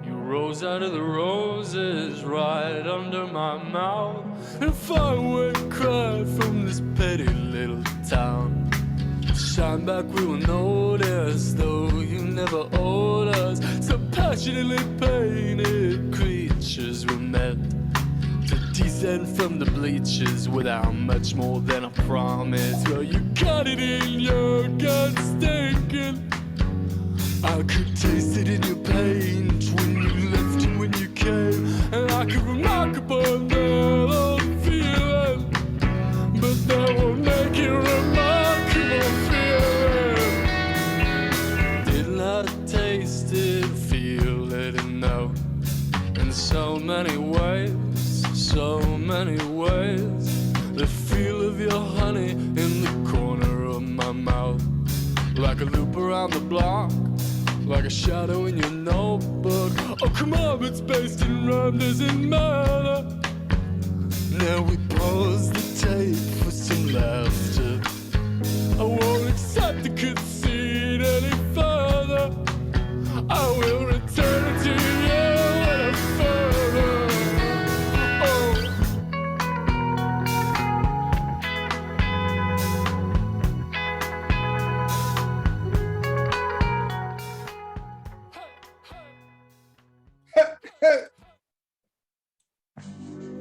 You rose out of the roses right under my mouth. And far away cried from this petty little town. Shine back, we will notice, though you never owed us. So passionately painted creatures were meant to descend from the bleachers without much more than a promise. Well, you got it in your gut stinking. I could taste it in your paint when you left and when you came. And I could remark upon that old feeling, but that won't make it remarkable. many ways. The feel of your honey in the corner of my mouth, like a loop around the block, like a shadow in your notebook. Oh, come on, it's based in rhyme, doesn't matter. Now we pause the tape for some laughter. I won't accept the conceit any further. I will return to you in a further. Oh.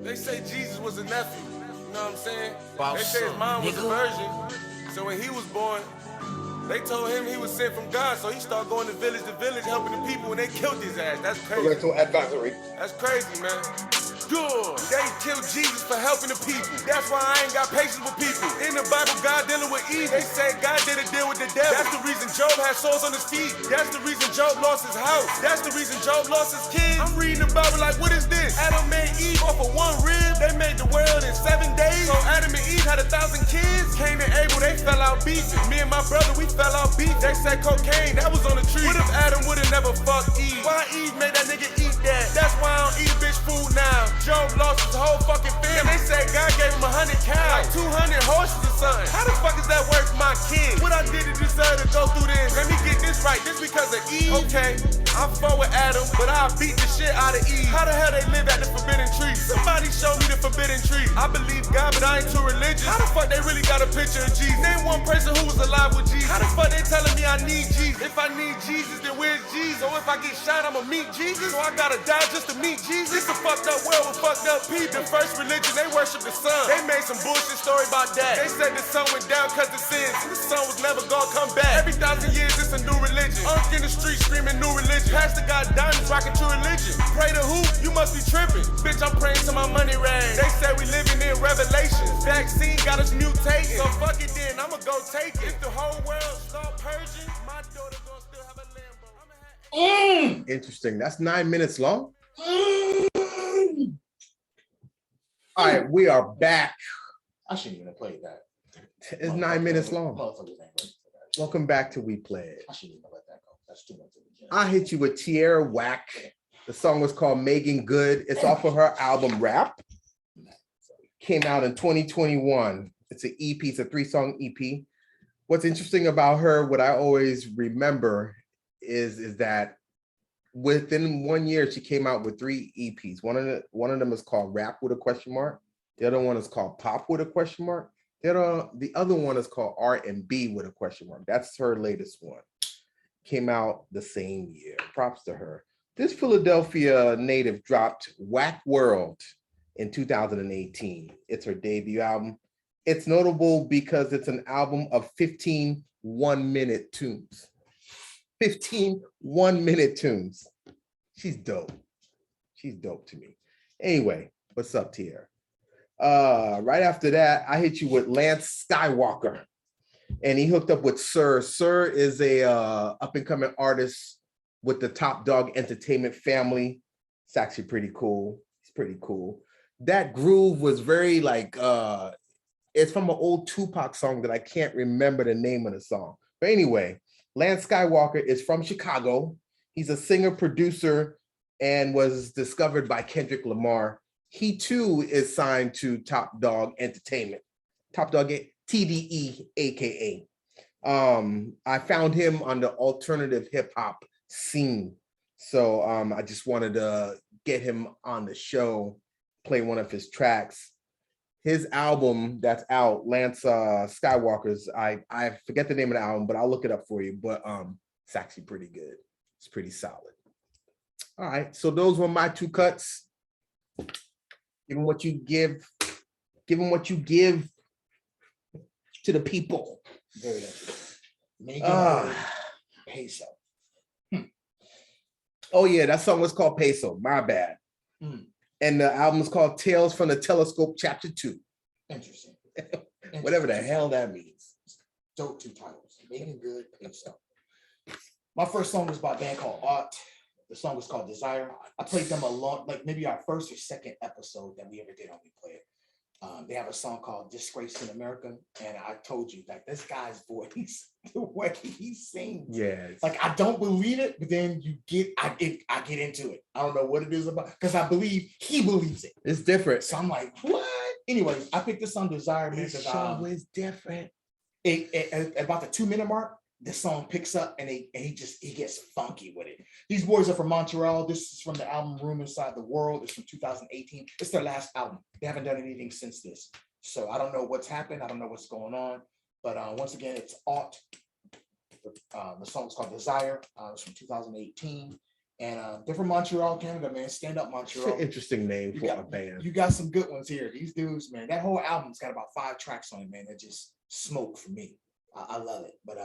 They say Jesus was a nephew, you know what I'm saying? They say his mom was a virgin, so when he was born, they told him he was sent from God, so he started going to village, helping the people, and they killed his ass. That's crazy. Parental advisory. That's crazy, man. Good. They killed Jesus for helping the people. That's why I ain't got patience with people. In the Bible, God dealing with evil. They say God did a deal with the devil. That's the reason Job had sores on his feet. That's the reason Job lost his house. That's the reason Job lost his kids. I'm reading the Bible like, what is this? Adam made Eve off of one rib. They made the world in 7 days. So Adam and Eve had 1,000 kids. Cain and Abel, they fell out beefing. Me and my brother, we fell out beefing. They said cocaine, that was on the tree. What if Adam would've never fucked Eve? Why Eve made that nigga eat that? That's why I don't eat a bitch food now. Job lost his whole fucking family. And they said God gave him 100 cows, like 200 horses or something. How the fuck is that worth my kid? What I did to deserve to go through this? Let me get this right. This because of Eve? Okay, I'm full with Adam, but I beat the shit out of Eve. How the hell they live at the forbidden tree? Somebody show me the forbidden tree. I believe God, but I ain't too religious. How the fuck they really got a picture of Jesus? Name one person who was alive with Jesus. How the fuck they telling me I need Jesus? If I need Jesus, then where's Jesus? Or if I get shot, I'ma meet Jesus? So I gotta die just to meet Jesus? This a fucked up world with fucked up people. The first religion, they worship the sun. They made some bullshit story about that. They said the sun went down cause the sins. The sun was never gonna come back. Every 1,000 years, it's a new religion. Unk in the street screaming new religion. Pastor got diamonds rocking true religion. Pray to who? You must be tripping. Bitch, I'm praying to my money rag. They said we living in Revelations. Vaccine got us mutating. So fuck it then, I'ma go take it. If the whole world start purging, my daughter gonna still have a Lambo. Interesting. That's 9 minutes long. All right, we are back. I shouldn't even have played that. It's 9 minutes long. Motherfuckers ain't ready for that. Welcome back to We Play. I shouldn't even let that go. That's too much of a jam. I hit you with Tierra Whack. The song was called Making Good. It's off of her album Rap. Came out in 2021. It's an EP. It's a 3-song EP. What's interesting about her, what I always remember is that within 1 year, she came out with 3 EPs. One of them is called Rap with a question mark. The other one is called Pop with a question mark. The other one is called R&B with a question mark. That's her latest one. Came out the same year. Props to her. This Philadelphia native dropped Whack World in 2018. It's her debut album. It's notable because it's an album of 15 1-minute tunes. 15 1-minute tunes. She's dope. She's dope to me. Anyway, what's up, Tierra? Right after that, I hit you with Lance Skywalker, and he hooked up with Sir. Sir is a up-and-coming artist with the Top Dog Entertainment family. It's actually pretty cool. It's pretty cool. That groove was very like, it's from an old Tupac song that I can't remember the name of the song. But anyway, Lance Skywalker is from Chicago. He's a singer, producer, and was discovered by Kendrick Lamar. He too is signed to Top Dog Entertainment, Top Dog TDE, AKA. I found him on the alternative hip hop scene. So I just wanted to get him on the show, play one of his tracks. His album that's out, Lance Skywalker's, I forget the name of the album, but I'll look it up for you. But it's actually pretty good. It's pretty solid. All right, so those were my 2 cuts. Give them what you give. Give them what you give to the people. Very nice. Peso. Oh yeah, that song was called Peso. My bad. And the album is called Tales from the Telescope, Chapter 2. Interesting. Whatever the hell that means. Dope 2 titles. Making Good, Peso. My first song was by a band called Art. The song was called Desire. I played them like maybe our first or second episode that we ever did on We Play It. They have a song called Disgrace in America. And I told you that this guy's voice, the way he sings. Yeah. Like, I don't believe it, but then I get into it. I don't know what it is about, because I believe he believes it. It's different. So I'm like, what? Anyways, I picked this song Desire. This show is different. About the 2-minute mark, the song picks up and he gets funky with it. These boys are from Montreal. This is from the album Room Inside the World. It's from 2018. It's their last album. They haven't done anything since this. So I don't know what's happened. I don't know what's going on. But once again, it's Alt. The song is called Desire. It's from 2018. And they're from Montreal, Canada, man. Stand up, Montreal. It's an interesting name for a band. You got some good ones here. These dudes, man. That whole album's got about 5 tracks on it, man. That just smoke for me. I love it. But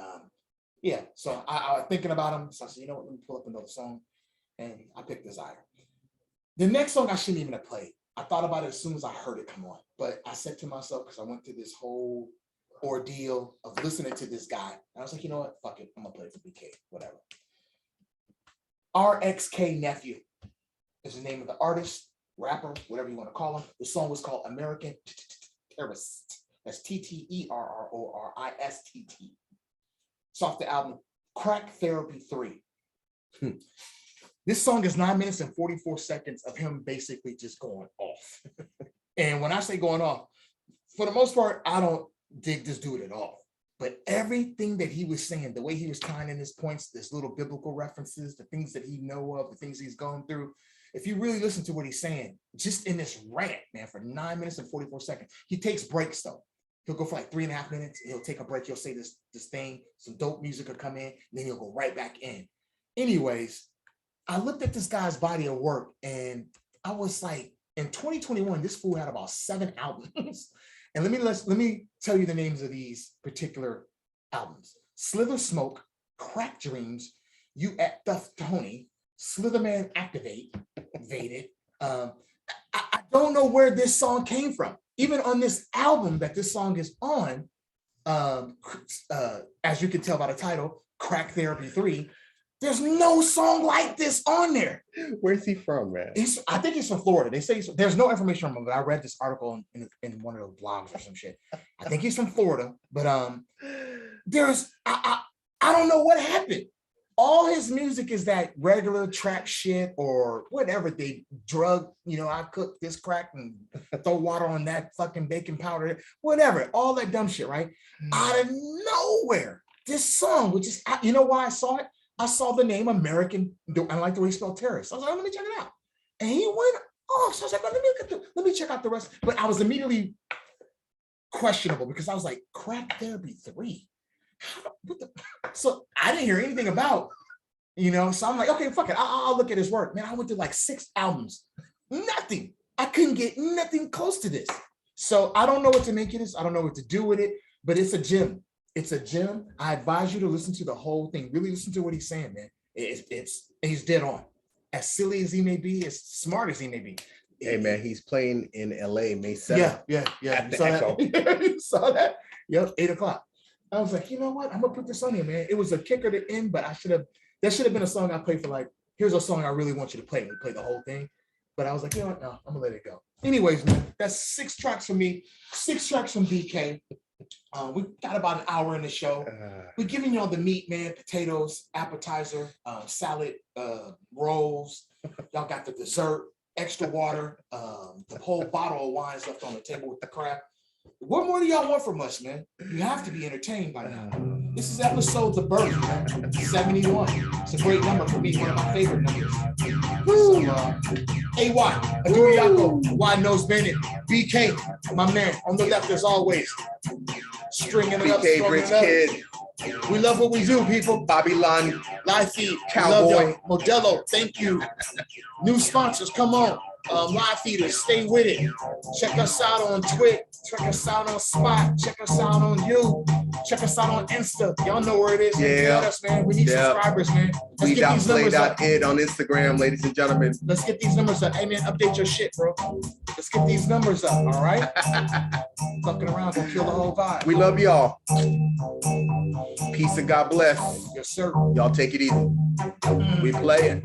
yeah, so I was thinking about them. So I said, you know what, let me pull up another song. And I picked Desire. The next song I shouldn't even have played. I thought about it as soon as I heard it come on. But I said to myself, because I went through this whole ordeal of listening to this guy. And I was like, you know what? Fuck it. I'm going to play it for BK. Whatever. RXK Nephew is the name of the artist, rapper, whatever you want to call him. The song was called American Terrorist. That's TTERRORISTT. It's off the album Crack Therapy 3. This song is 9 minutes and 44 seconds of him basically just going off. And when I say going off, for the most part, I don't dig this dude at all. But everything that he was saying, the way he was tying in his points, this little biblical references, the things that he know of, the things he's going through, if you really listen to what he's saying, just in this rant, man, for 9 minutes and 44 seconds, he takes breaks though. He'll go for like 3.5 minutes. He'll take a break. He'll say this thing, some dope music will come in, and then he'll go right back in. Anyways, I looked at this guy's body of work and I was like, in 2021, this fool had about 7 albums. And let me tell you the names of these particular albums: Slither Smoke, Crack Dreams, You at Thuff Tony, Slitherman Activated. I don't know where this song came from. Even on this album that this song is on, as you can tell by the title, Crack Therapy 3, there's no song like this on there. Where's he from, man? I think he's from Florida. They say there's no information on him, but I read this article in one of those blogs or some shit. I think he's from Florida, but I don't know what happened. All his music is that regular trap shit or whatever they drug, I cook this crack and throw water on that fucking baking powder, whatever, all that dumb shit, right? Out of nowhere, this song, which is, you know why I saw it? I saw the name American, I like the way he spelled terrorist. I was like, let me check it out. And he went off. So I was like, let me check out the rest. But I was immediately questionable because I was like, Crack Therapy 3. So I didn't hear anything about, so I'm like, okay, fuck it. I'll look at his work. Man, I went to like 6 albums. Nothing. I couldn't get nothing close to this. So I don't know what to make of this. I don't know what to do with it, but it's a gem. It's a gem. I advise you to listen to the whole thing. Really listen to what he's saying, man. He's dead on. As silly as he may be, as smart as he may be. Hey, man, he's playing in LA May 7th. Yeah. At the Echo. You saw that? Yep, 8 o'clock. I was like, you know what? I'm gonna put this on here, man. It was a kicker to end, but that should have been a song I played for like, here's a song I really want you to play. We play the whole thing. But I was like, you know what? No, I'm gonna let it go. Anyways, man, that's 6 tracks from me, 6 tracks from BK. We got about an hour in the show. We're giving y'all the meat, man, potatoes, appetizer, salad, rolls. Y'all got the dessert, extra water, the whole bottle of wine's left on the table with the crap. What more do y'all want from us, man? You have to be entertained by now. This is episode The Birth, 71. It's a great number for me, one of my favorite numbers. So, AY, Adui, Yako, Wide Nose Bandit, BK, my man, on the left as always. Stringing it up, BK, Rich Kid. We love what we do, people. Bobby Lund, Live feed, Cowboy, Modelo, thank you. New sponsors, come on. Live feeders, stay with it. Check us out on Check us out on Spot. Check us out on You. Check us out on Insta. Y'all know where it is. Yeah. Get us, man. We need subscribers, man. Let's get these numbers up. Ed on Instagram, ladies and gentlemen. Let's get these numbers up. Hey, man, update your shit, bro. Let's get these numbers up, all right? Fucking around, gonna kill the whole vibe. We love y'all. Peace and God bless. Yes, sir. Y'all take it easy. We playing.